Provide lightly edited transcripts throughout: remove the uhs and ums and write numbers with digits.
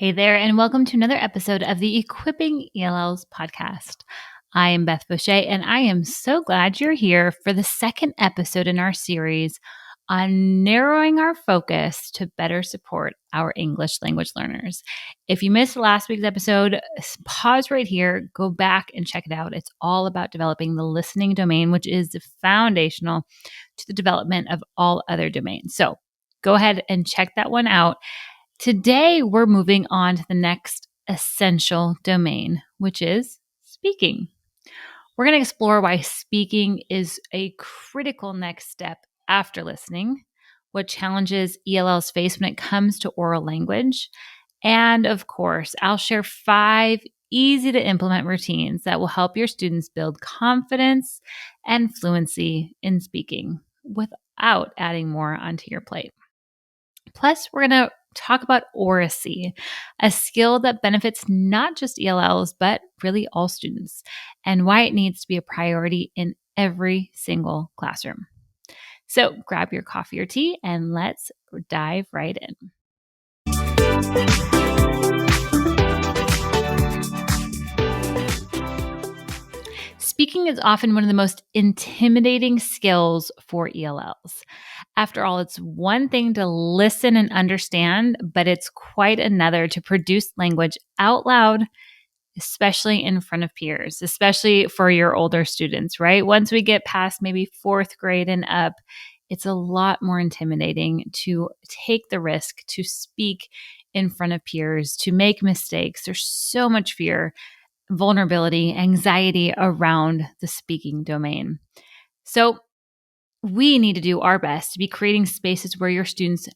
Hey there, and welcome to another episode of the Equipping ELLs podcast. I am Beth Vaucher, and I am so glad you're here for the second episode in our series on narrowing our focus to better support our English language learners. If you missed last week's episode, pause right here, go back and check it out. It's all about developing the listening domain, which is foundational to the development of all other domains. So go ahead and check that one out. Today, we're moving on to the next essential domain, which is speaking. We're going to explore why speaking is a critical next step after listening, what challenges ELLs face when it comes to oral language, and of course, I'll share 5 easy to implement routines that will help your students build confidence and fluency in speaking without adding more onto your plate. Plus, we're going to talk about Oracy, a skill that benefits not just ELLs, but really all students, and why it needs to be a priority in every single classroom. So grab your coffee or tea and let's dive right in. Speaking is often one of the most intimidating skills for ELLs. After all, it's one thing to listen and understand, but it's quite another to produce language out loud, especially in front of peers, especially for your older students, right? Once we get past maybe 4th grade and up, it's a lot more intimidating to take the risk to speak in front of peers, to make mistakes. There's so much fear, vulnerability, anxiety around the speaking domain. So we need to do our best to be creating spaces where your students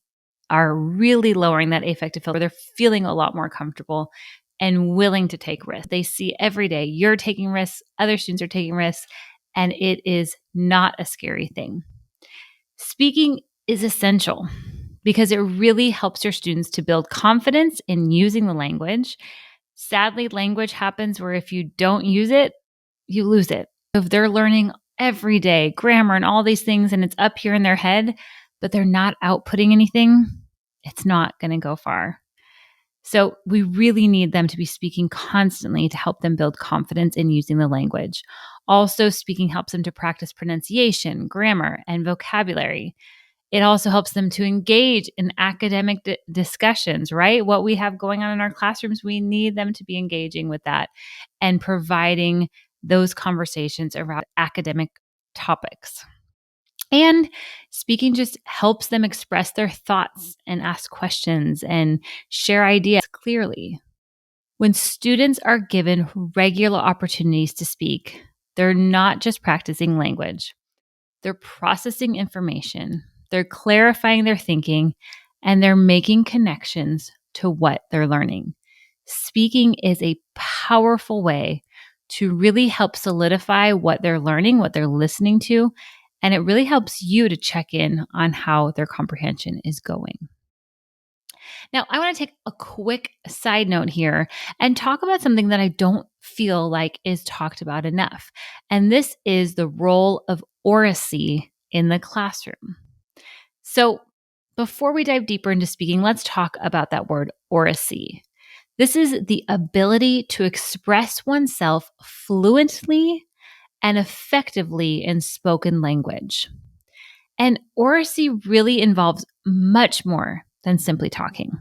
are really lowering that affective filter. They're feeling a lot more comfortable and willing to take risks. They see every day you're taking risks, other students are taking risks, and it is not a scary thing. Speaking is essential because it really helps your students to build confidence in using the language. Sadly, language happens where if you don't use it, you lose it. If they're learning every day grammar and all these things and it's up here in their head, but they're not outputting anything, it's not going to go far. So we really need them to be speaking constantly to help them build confidence in using the language. Also, speaking helps them to practice pronunciation, grammar, and vocabulary. It also helps them to engage in academic discussions, right? What we have going on in our classrooms, we need them to be engaging with that and providing those conversations around academic topics. And speaking just helps them express their thoughts and ask questions and share ideas clearly. When students are given regular opportunities to speak, they're not just practicing language. They're processing information, they're clarifying their thinking, and they're making connections to what they're learning. Speaking is a powerful way to really help solidify what they're learning, what they're listening to, and it really helps you to check in on how their comprehension is going. Now, I want to take a quick side note here and talk about something that I don't feel like is talked about enough. And this is the role of Oracy in the classroom. So before we dive deeper into speaking, let's talk about that word Oracy. This is the ability to express oneself fluently and effectively in spoken language. And Oracy really involves much more than simply talking.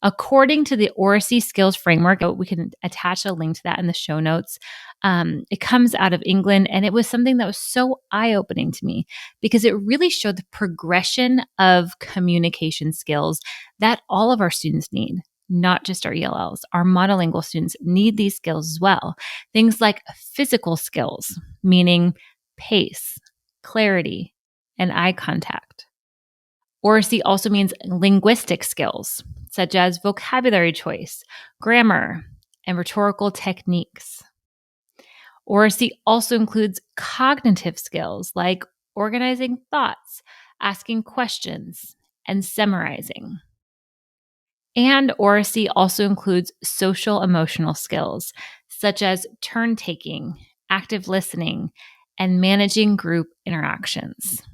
According to the Oracy Skills Framework, we can attach a link to that in the show notes. It comes out of England, and it was something that was so eye-opening to me because it really showed the progression of communication skills that all of our students need, not just our ELLs. Our monolingual students need these skills as well. Things like physical skills, meaning pace, clarity, and eye contact. Oracy also means linguistic skills, such as vocabulary choice, grammar, and rhetorical techniques. Oracy also includes cognitive skills like organizing thoughts, asking questions, and summarizing. And Oracy also includes social emotional skills, such as turn taking, active listening, and managing group interactions.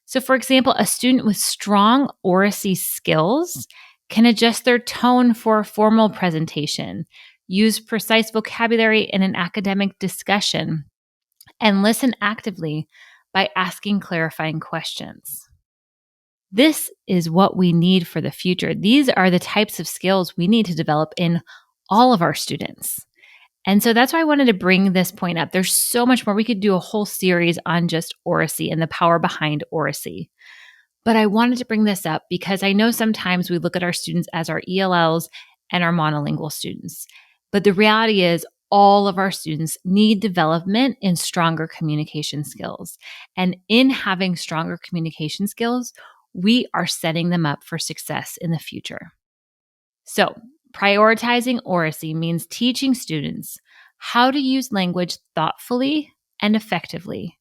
So for example, a student with strong Oracy skills can adjust their tone for a formal presentation, use precise vocabulary in an academic discussion, and listen actively by asking clarifying questions. This is what we need for the future. These are the types of skills we need to develop in all of our students. And so that's why I wanted to bring this point up. There's so much more. We could do a whole series on just Oracy and the power behind Oracy. But I wanted to bring this up because I know sometimes we look at our students as our ELLs and our monolingual students. But the reality is all of our students need development in stronger communication skills. And in having stronger communication skills, we are setting them up for success in the future. So, prioritizing Oracy means teaching students how to use language thoughtfully and effectively,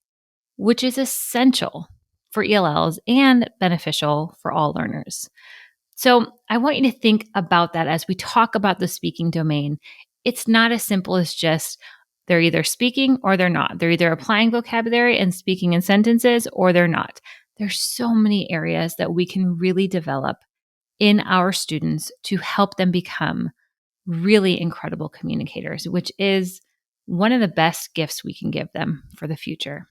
which is essential for ELLs and beneficial for all learners. So, I want you to think about that as we talk about the speaking domain. It's not as simple as just they're either speaking or they're not. They're either applying vocabulary and speaking in sentences or they're not. There's so many areas that we can really develop in our students to help them become really incredible communicators, which is one of the best gifts we can give them for the future.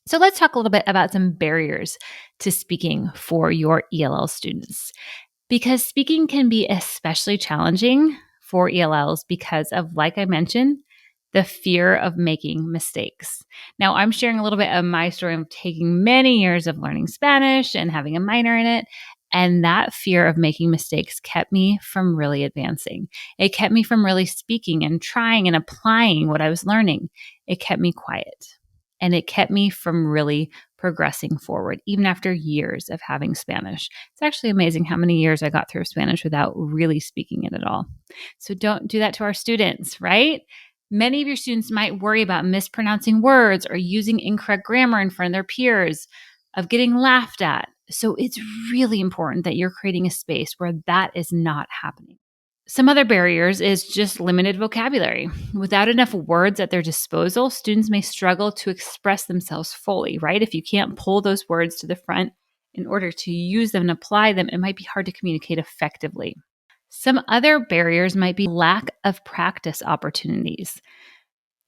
So let's talk a little bit about some barriers to speaking for your ELL students, because speaking can be especially challenging for ELLs because of, like I mentioned, the fear of making mistakes. Now, I'm sharing a little bit of my story of taking many years of learning Spanish and having a minor in it. And that fear of making mistakes kept me from really advancing. It kept me from really speaking and trying and applying what I was learning. It kept me quiet. And it kept me from really progressing forward, even after years of having Spanish. It's actually amazing how many years I got through Spanish without really speaking it at all. So don't do that to our students, right? Many of your students might worry about mispronouncing words or using incorrect grammar in front of their peers, of getting laughed at. So it's really important that you're creating a space where that is not happening. Some other barriers is just limited vocabulary. Without enough words at their disposal, students may struggle to express themselves fully, right? If you can't pull those words to the front in order to use them and apply them, it might be hard to communicate effectively. Some other barriers might be lack of practice opportunities.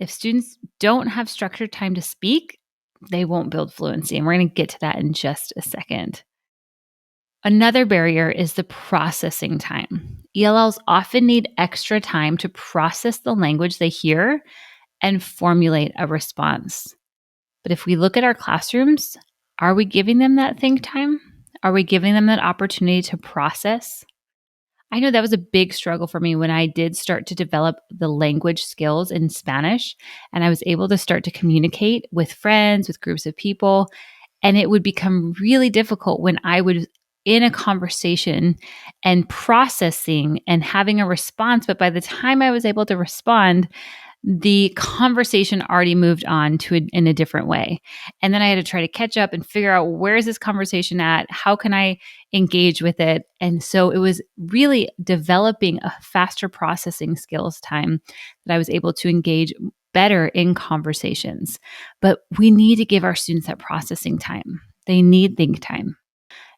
If students don't have structured time to speak, they won't build fluency. And we're going to get to that in just a second. Another barrier is the processing time. ELLs often need extra time to process the language they hear and formulate a response. But if we look at our classrooms, are we giving them that think time? Are we giving them that opportunity to process? I know that was a big struggle for me when I did start to develop the language skills in Spanish, and I was able to start to communicate with friends, with groups of people. And it would become really difficult when I would in a conversation and processing and having a response. But by the time I was able to respond, the conversation already moved on to in a different way. And then I had to try to catch up and figure out, where is this conversation at? How can I engage with it? And so it was really developing a faster processing skills time that I was able to engage better in conversations. But we need to give our students that processing time. They need think time.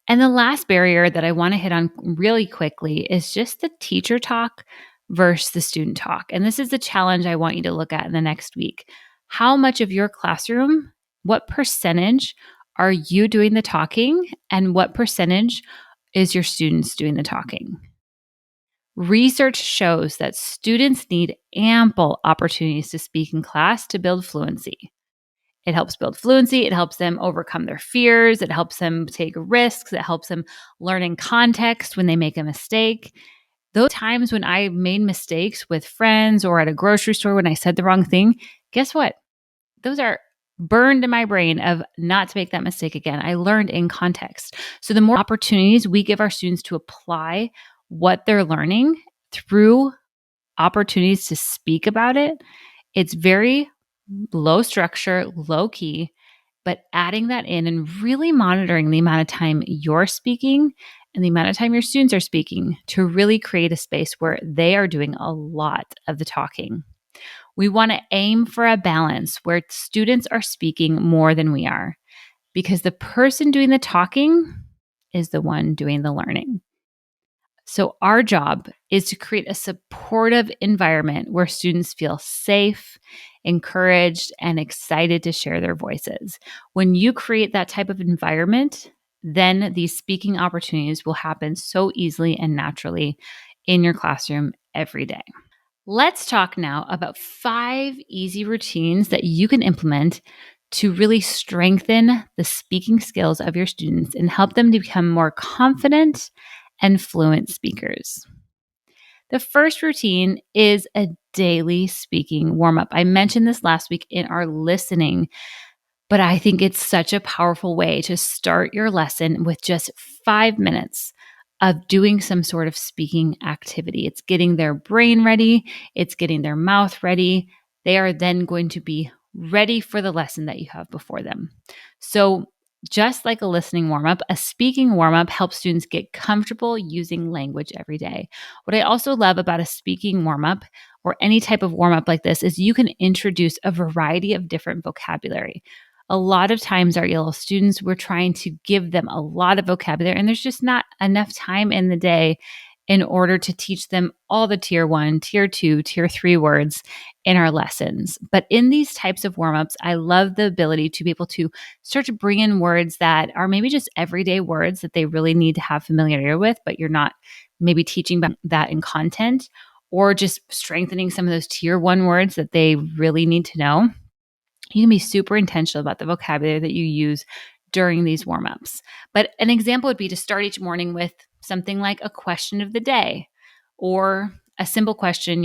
And the last barrier that I want to hit on really quickly is just the teacher talk versus the student talk. And this is the challenge I want you to look at in the next week. How much of your classroom, what percentage are you doing the talking, and what percentage is your students doing the talking? Research shows that students need ample opportunities to speak in class to build fluency. It helps build fluency. It helps them overcome their fears. It helps them take risks. It helps them learn in context when they make a mistake. Those times when I made mistakes with friends or at a grocery store when I said the wrong thing, guess what? Those are burned in my brain of not to make that mistake again. I learned in context. So the more opportunities we give our students to apply what they're learning through opportunities to speak about it, it's very low structure, low key, but adding that in and really monitoring the amount of time you're speaking and the amount of time your students are speaking to really create a space where they are doing a lot of the talking. We want to aim for a balance where students are speaking more than we are, because the person doing the talking is the one doing the learning. So our job is to create a supportive environment where students feel safe, encouraged, and excited to share their voices. When you create that type of environment, then these speaking opportunities will happen so easily and naturally in your classroom every day. Let's talk now about 5 easy routines that you can implement to really strengthen the speaking skills of your students and help them to become more confident and fluent speakers. The first routine is a daily speaking warm up. I mentioned this last week in our listening, but I think it's such a powerful way to start your lesson with just 5 minutes of doing some sort of speaking activity. It's getting their brain ready, it's getting their mouth ready. They are then going to be ready for the lesson that you have before them. So, just like a listening warm up, a speaking warm up helps students get comfortable using language every day. What I also love about a speaking warm up or any type of warm up like this is you can introduce a variety of different vocabulary. A lot of times, our ELL students, we're trying to give them a lot of vocabulary, and there's just not enough time in the day in order to teach them all the tier 1, tier 2, tier 3 words in our lessons. But in these types of warm ups, I love the ability to be able to start to bring in words that are maybe just everyday words that they really need to have familiarity with, but you're not maybe teaching that in content, or just strengthening some of those tier 1 words that they really need to know. You can be super intentional about the vocabulary that you use during these warm ups. But an example would be to start each morning with something like a question of the day or a simple question,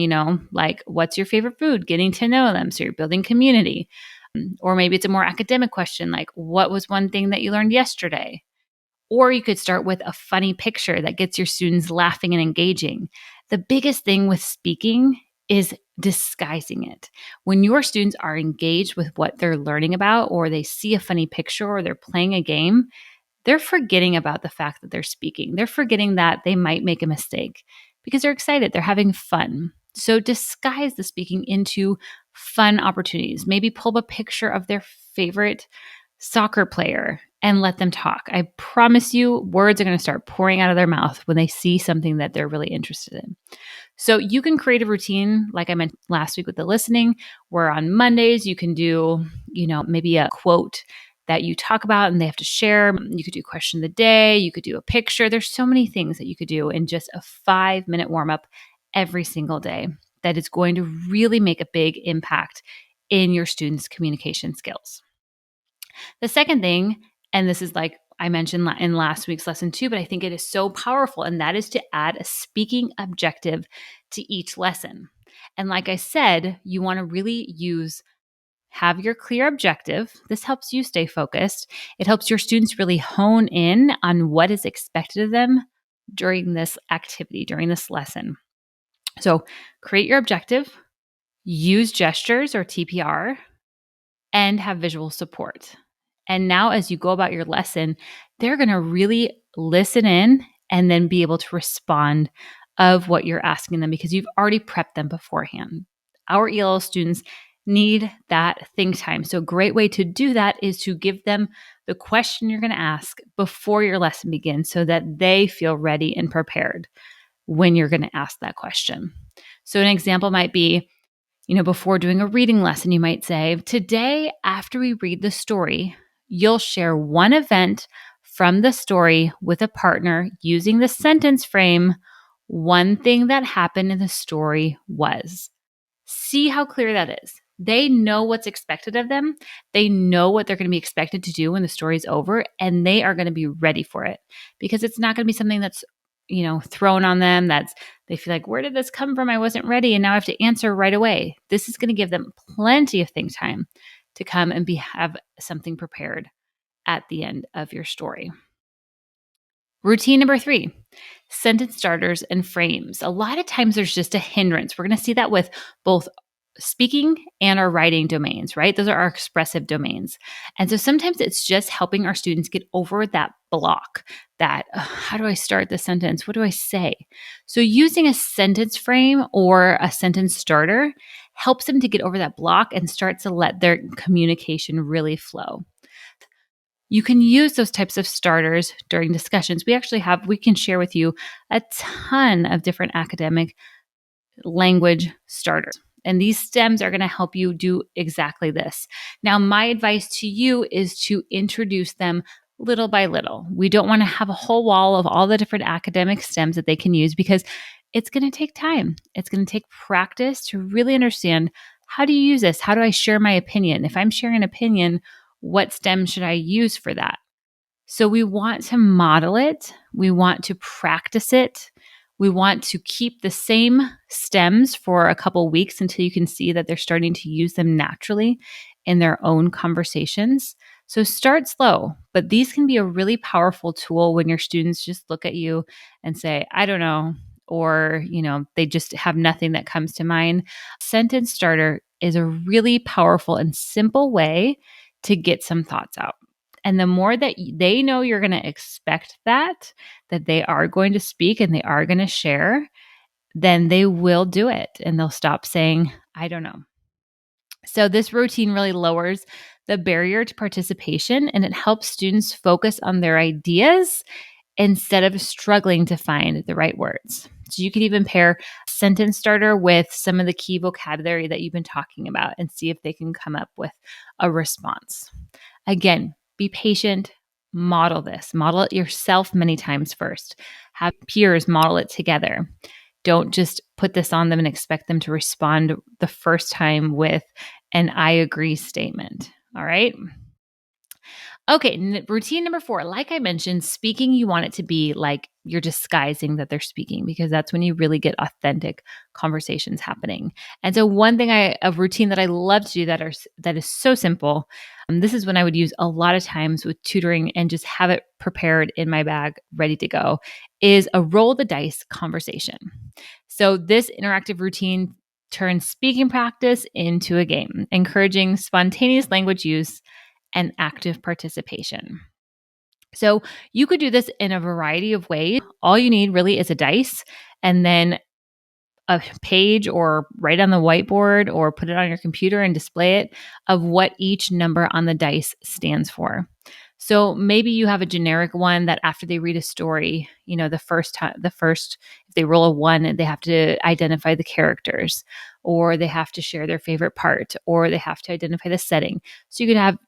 like what's your favorite food? Getting to know them. So you're building community. Or maybe it's a more academic question like what was one thing that you learned yesterday? Or you could start with a funny picture that gets your students laughing and engaging. The biggest thing with speaking is disguising it. When your students are engaged with what they're learning about, or they see a funny picture, or they're playing a game, they're forgetting about the fact that they're speaking. They're forgetting that they might make a mistake because they're excited. They're having fun. So disguise the speaking into fun opportunities. Maybe pull up a picture of their favorite soccer player and let them talk. I promise you, words are going to start pouring out of their mouth when they see something that they're really interested in. So you can create a routine, like I mentioned last week with the listening, where on Mondays you can do, maybe a quote that you talk about and they have to share. You could do question of the day. You could do a picture. There's so many things that you could do in just a 5-minute warm up every single day that is going to really make a big impact in your students' communication skills. The second thing, and this is like I mentioned in last week's lesson too, but I think it is so powerful, and that is to add a speaking objective to each lesson. And like I said, you want to really have your clear objective. This helps you stay focused. It helps your students really hone in on what is expected of them during this activity, during this lesson. So create your objective, use gestures or TPR, and have visual support. And now, as you go about your lesson, they're going to really listen in and then be able to respond of what you're asking them because you've already prepped them beforehand. Our ELL students need that think time. So a great way to do that is to give them the question you're going to ask before your lesson begins so that they feel ready and prepared when you're going to ask that question. So an example might be, before doing a reading lesson, you might say, today, after we read the story, you'll share one event from the story with a partner using the sentence frame, one thing that happened in the story was. See how clear that is. They know what's expected of them. They know what they're going to be expected to do when the story's over, and they are going to be ready for it because it's not going to be something that's thrown on them they feel like, where did this come from? I wasn't ready and now I have to answer right away. This is going to give them plenty of think time to come and have something prepared at the end of your story. Routine number 3, sentence starters and frames. A lot of times there's just a hindrance. We're going to see that with both speaking and our writing domains, right? Those are our expressive domains. And so sometimes it's just helping our students get over that block that, how do I start the sentence? What do I say? So using a sentence frame or a sentence starter helps them to get over that block and start to let their communication really flow. You can use those types of starters during discussions. We can share with you a ton of different academic language starters. And these stems are going to help you do exactly this. Now, my advice to you is to introduce them little by little. We don't want to have a whole wall of all the different academic stems that they can use because it's going to take time. It's going to take practice to really understand, how do you use this? How do I share my opinion? If I'm sharing an opinion, what stem should I use for that? So we want to model it. We want to practice it. We want to keep the same stems for a couple weeks until you can see that they're starting to use them naturally in their own conversations. So start slow, but these can be a really powerful tool when your students just look at you and say, I don't know, or, they just have nothing that comes to mind. Sentence starter is a really powerful and simple way to get some thoughts out. And the more that they know you're going to expect that they are going to speak and they are going to share, then they will do it and they'll stop saying, I don't know. So this routine really lowers the barrier to participation and it helps students focus on their ideas instead of struggling to find the right words. So you could even pair a sentence starter with some of the key vocabulary that you've been talking about and see if they can come up with a response. Again, be patient, model this. Model it yourself many times first. Have peers model it together. Don't just put this on them and expect them to respond the first time with an I agree statement. All right. Okay, routine number 4. Like I mentioned, speaking, you want it to be like you're disguising that they're speaking because that's when you really get authentic conversations happening. And so one thing a routine that I love to do that is so simple, this is when I would use a lot of times with tutoring and just have it prepared in my bag, ready to go, is a roll the dice conversation. So this interactive routine turns speaking practice into a game, encouraging spontaneous language use and active participation. So you could do this in a variety of ways. All you need really is a dice and then a page, or write on the whiteboard or put it on your computer and display it, of what each number on the dice stands for. So maybe you have a generic one that after they read a story, if they roll a 1, they have to identify the characters, or they have to share their favorite part, or they have to identify the setting. So you could have,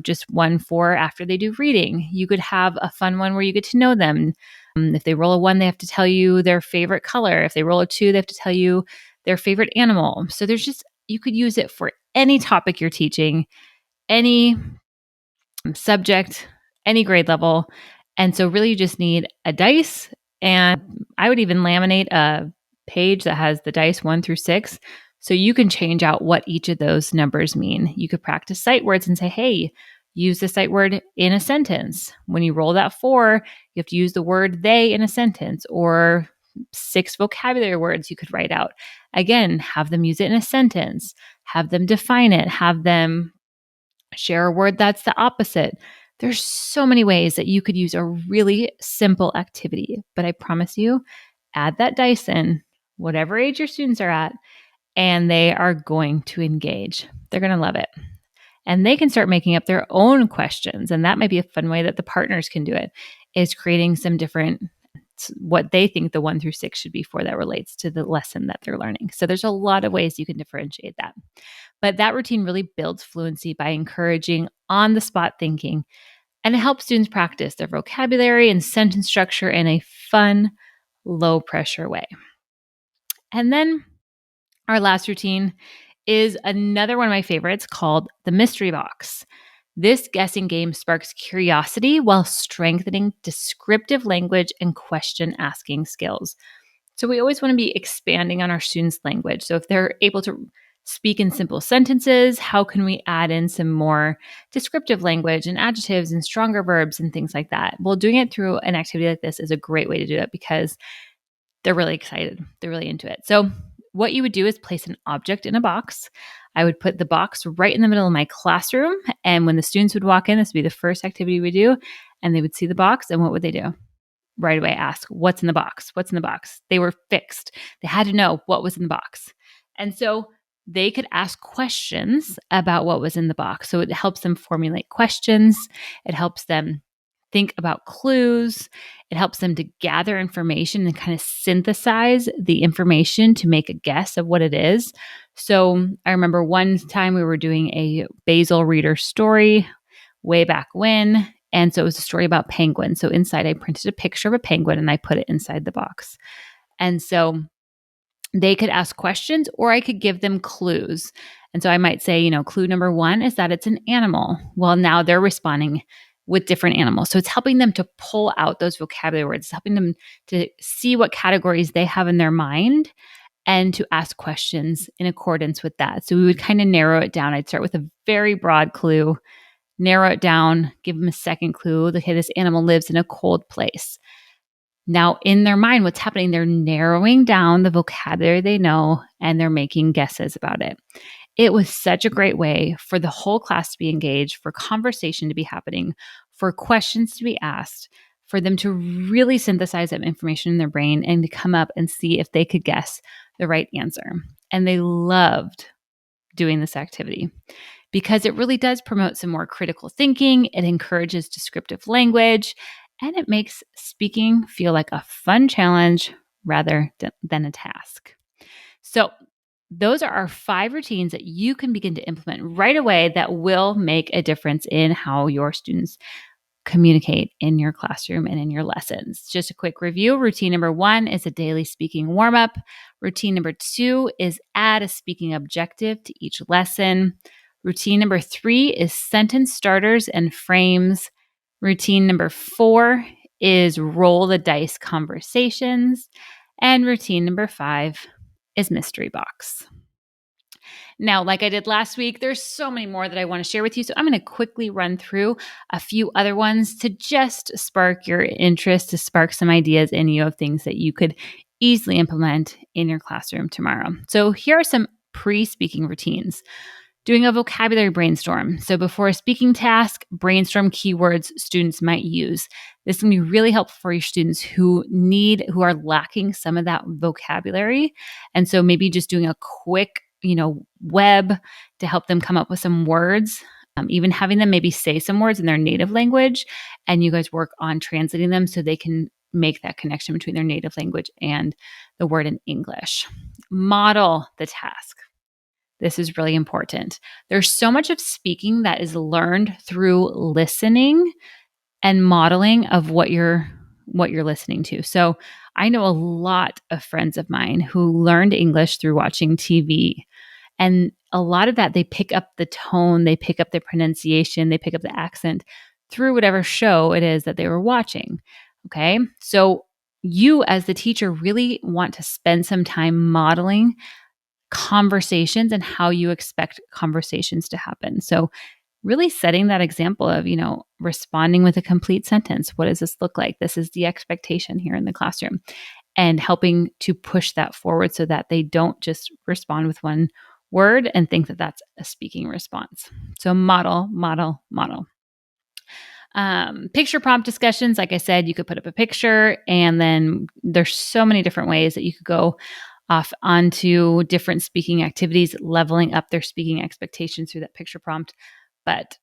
just 1 for after they do reading. You could have a fun one where you get to know them. If they roll a 1, they have to tell you their favorite color. If they roll a 2, they have to tell you their favorite animal. So you could use it for any topic you're teaching, any subject, any grade level. And so really you just need a dice, and I would even laminate a page that has the dice 1 through 6. So you can change out what each of those numbers mean. You could practice sight words and say, hey, use the sight word in a sentence. When you roll that 4, you have to use the word they in a sentence, or 6 vocabulary words you could write out. Again, have them use it in a sentence, have them define it, have them share a word that's the opposite. There's so many ways that you could use a really simple activity, but I promise you, add that dice in, whatever age your students are at, and they are going to engage. They're going to love it. And they can start making up their own questions. And that might be a fun way that the partners can do it, is creating some different, what they think the 1 through 6 should be for that relates to the lesson that they're learning. So there's a lot of ways you can differentiate that. But that routine really builds fluency by encouraging on-the-spot thinking, and it helps students practice their vocabulary and sentence structure in a fun, low-pressure way. And then our last routine is another one of my favorites, called the mystery box. This guessing game sparks curiosity while strengthening descriptive language and question asking skills. So we always want to be expanding on our students' language. So if they're able to speak in simple sentences, how can we add in some more descriptive language and adjectives and stronger verbs and things like that? Well, doing it through an activity like this is a great way to do it because they're really excited. They're really into it. So what you would do is place an object in a box. I would put the box right in the middle of my classroom. And when the students would walk in, this would be the first activity we do. And they would see the box. And what would they do? Right away ask, what's in the box? What's in the box? They were fixed. They had to know what was in the box. And so they could ask questions about what was in the box. So it helps them formulate questions. It helps them think about clues. It helps them to gather information and kind of synthesize the information to make a guess of what it is. So I remember one time we were doing a Basil reader story way back when. And so it was a story about penguins. So inside, I printed a picture of a penguin and I put it inside the box. And so they could ask questions or I could give them clues. And so I might say, clue number 1 is that it's an animal. Well, now they're responding with different animals. So it's helping them to pull out those vocabulary words, it's helping them to see what categories they have in their mind and to ask questions in accordance with that. So we would kind of narrow it down. I'd start with a very broad clue, narrow it down, give them a second clue. Okay, this animal lives in a cold place. Now, in their mind, what's happening? They're narrowing down the vocabulary they know and they're making guesses about it. It was such a great way for the whole class to be engaged, for conversation to be happening, for questions to be asked, for them to really synthesize that information in their brain and to come up and see if they could guess the right answer. And they loved doing this activity because it really does promote some more critical thinking. It encourages descriptive language, and it makes speaking feel like a fun challenge rather than a task. So those are our 5 routines that you can begin to implement right away that will make a difference in how your students communicate in your classroom and in your lessons. Just a quick review. Routine number 1 is a daily speaking warm-up. Routine number 2 is add a speaking objective to each lesson. Routine number 3 is sentence starters and frames. Routine number 4 is roll the dice conversations. And routine number 5 is mystery box. Now, like I did last week, there's so many more that I want to share with you. So I'm going to quickly run through a few other ones to just spark your interest, to spark some ideas in you of things that you could easily implement in your classroom tomorrow. So here are some pre-speaking routines. Doing a vocabulary brainstorm. So before a speaking task, brainstorm keywords students might use. This can be really helpful for your students who are lacking some of that vocabulary. And so maybe just doing a quick, web to help them come up with some words, even having them maybe say some words in their native language, and you guys work on translating them so they can make that connection between their native language and the word in English. Model the task. This is really important. There's so much of speaking that is learned through listening and modeling of what you're listening to. So I know a lot of friends of mine who learned English through watching TV. And a lot of that, they pick up the tone, they pick up the pronunciation, they pick up the accent through whatever show it is that they were watching. Okay. So you as the teacher really want to spend some time modeling conversations and how you expect conversations to happen. So really setting that example of, responding with a complete sentence. What does this look like? This is the expectation here in the classroom, and helping to push that forward so that they don't just respond with one word and think that that's a speaking response. So model. Picture prompt discussions. Like I said, you could put up a picture, and then there's so many different ways that you could go off onto different speaking activities, leveling up their speaking expectations through that picture prompt. But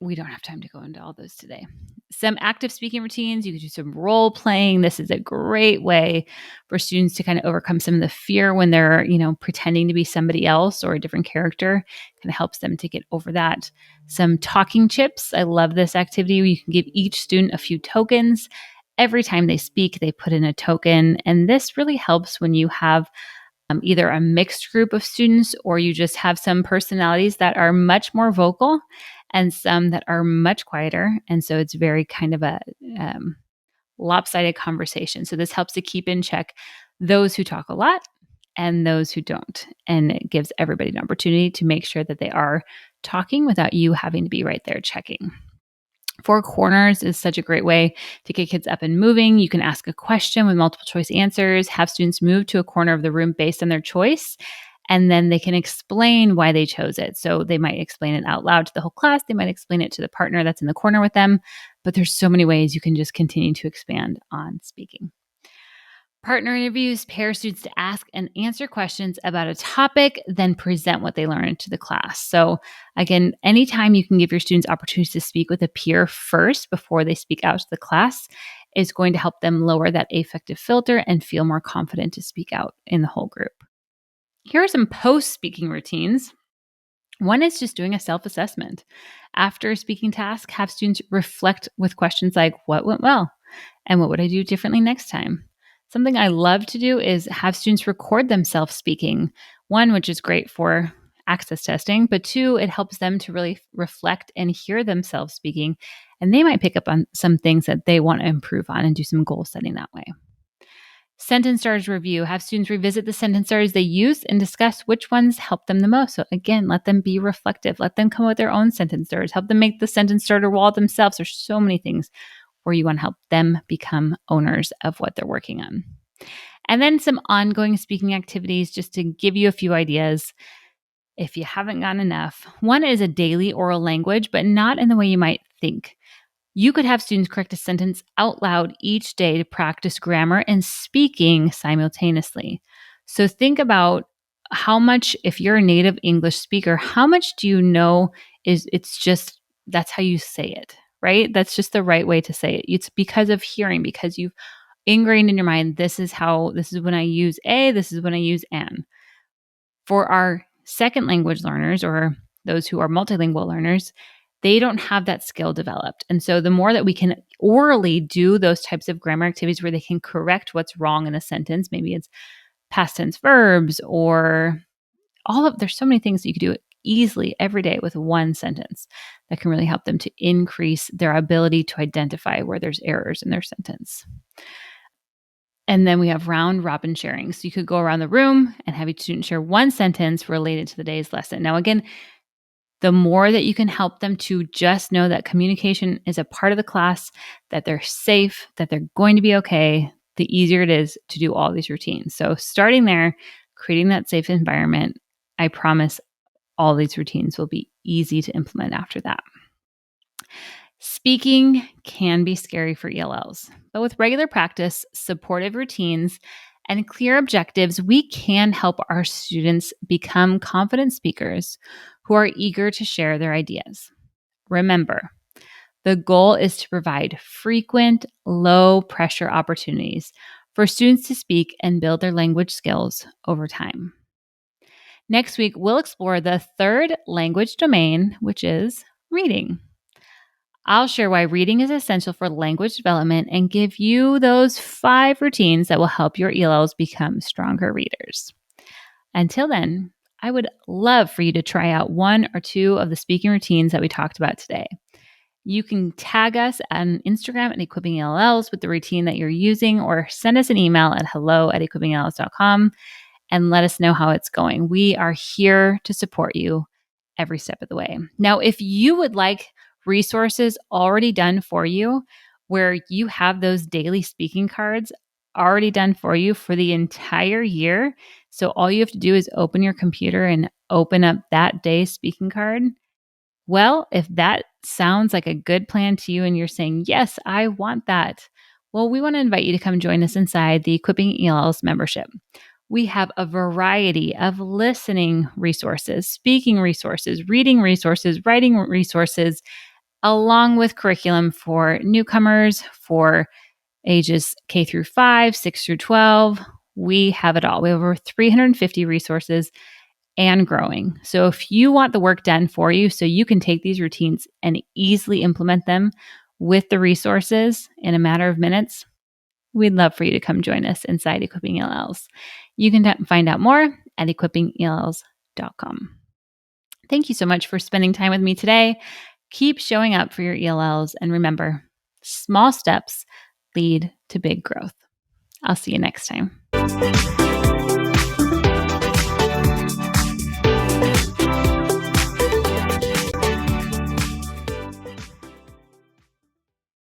we don't have time to go into all those today. Some active speaking routines. You could do some role playing. This is a great way for students to kind of overcome some of the fear when they're, pretending to be somebody else or a different character. Kind of helps them to get over that. Some talking chips. I love this activity where you can give each student a few tokens. Every time they speak, they put in a token. And this really helps when you have either a mixed group of students or you just have some personalities that are much more vocal and some that are much quieter. And so it's very kind of a lopsided conversation. So this helps to keep in check those who talk a lot and those who don't. And it gives everybody an opportunity to make sure that they are talking without you having to be right there checking. 4 corners is such a great way to get kids up and moving. You can ask a question with multiple choice answers, have students move to a corner of the room based on their choice, and then they can explain why they chose it. So they might explain it out loud to the whole class. They might explain it to the partner that's in the corner with them. But there's so many ways you can just continue to expand on speaking. Partner interviews pair students to ask and answer questions about a topic, then present what they learned to the class. So again, anytime you can give your students opportunities to speak with a peer first before they speak out to the class is going to help them lower that affective filter and feel more confident to speak out in the whole group. Here are some post-speaking routines. One is just doing a self-assessment. After a speaking task, have students reflect with questions like, what went well? And what would I do differently next time? Something I love to do is have students record themselves speaking. One, which is great for access testing, but two, it helps them to really reflect and hear themselves speaking. And they might pick up on some things that they want to improve on and do some goal setting that way. Sentence starters review. Have students revisit the sentence starters they use and discuss which ones help them the most. So again, let them be reflective. Let them come up with their own sentence starters. Help them make the sentence starter wall themselves. There's so many things where you want to help them become owners of what they're working on. And then some ongoing speaking activities just to give you a few ideas if you haven't gotten enough. One is a daily oral language, but not in the way you might think. You could have students correct a sentence out loud each day to practice grammar and speaking simultaneously. So think about how much, if you're a native English speaker, how much do you know it's just, that's how you say it, right? That's just the right way to say it. It's because of hearing, because you've ingrained in your mind, this is when I use a, this is when I use an. For our second language learners or those who are multilingual learners, they don't have that skill developed. And so the more that we can orally do those types of grammar activities where they can correct what's wrong in a sentence, maybe it's past tense verbs or there's so many things that you can do easily every day with one sentence that can really help them to increase their ability to identify where there's errors in their sentence. And then we have round robin sharing. So you could go around the room and have each student share one sentence related to the day's lesson. Now, again, the more that you can help them to just know that communication is a part of the class, that they're safe, that they're going to be okay, the easier it is to do all these routines. So starting there, creating that safe environment, I promise all these routines will be easy to implement after that. Speaking can be scary for ELLs, but with regular practice, supportive routines, and clear objectives, we can help our students become confident speakers who are eager to share their ideas. Remember, the goal is to provide frequent, low-pressure opportunities for students to speak and build their language skills over time. Next week, we'll explore the third language domain, which is reading. I'll share why reading is essential for language development and give you those 5 routines that will help your ELLs become stronger readers. Until then, I would love for you to try out 1 or 2 of the speaking routines that we talked about today. You can tag us on Instagram at Equipping ELLs with the routine that you're using, or send us an email at hello@equippingells.com and let us know how it's going. We are here to support you every step of the way. Now, if you would like resources already done for you, where you have those daily speaking cards already done for you for the entire year, so all you have to do is open your computer and open up that day's speaking card. Well, if that sounds like a good plan to you and you're saying, yes, I want that, well, we want to invite you to come join us inside the Equipping ELLs membership. We have a variety of listening resources, speaking resources, reading resources, writing resources, along with curriculum for newcomers, for ages K through 5, 6 through 12. We have it all. We have over 350 resources and growing. So if you want the work done for you so you can take these routines and easily implement them with the resources in a matter of minutes, we'd love for you to come join us inside Equipping ELLs. You can find out more at equippingells.com. Thank you so much for spending time with me today. Keep showing up for your ELLs, and remember, small steps lead to big growth. I'll see you next time.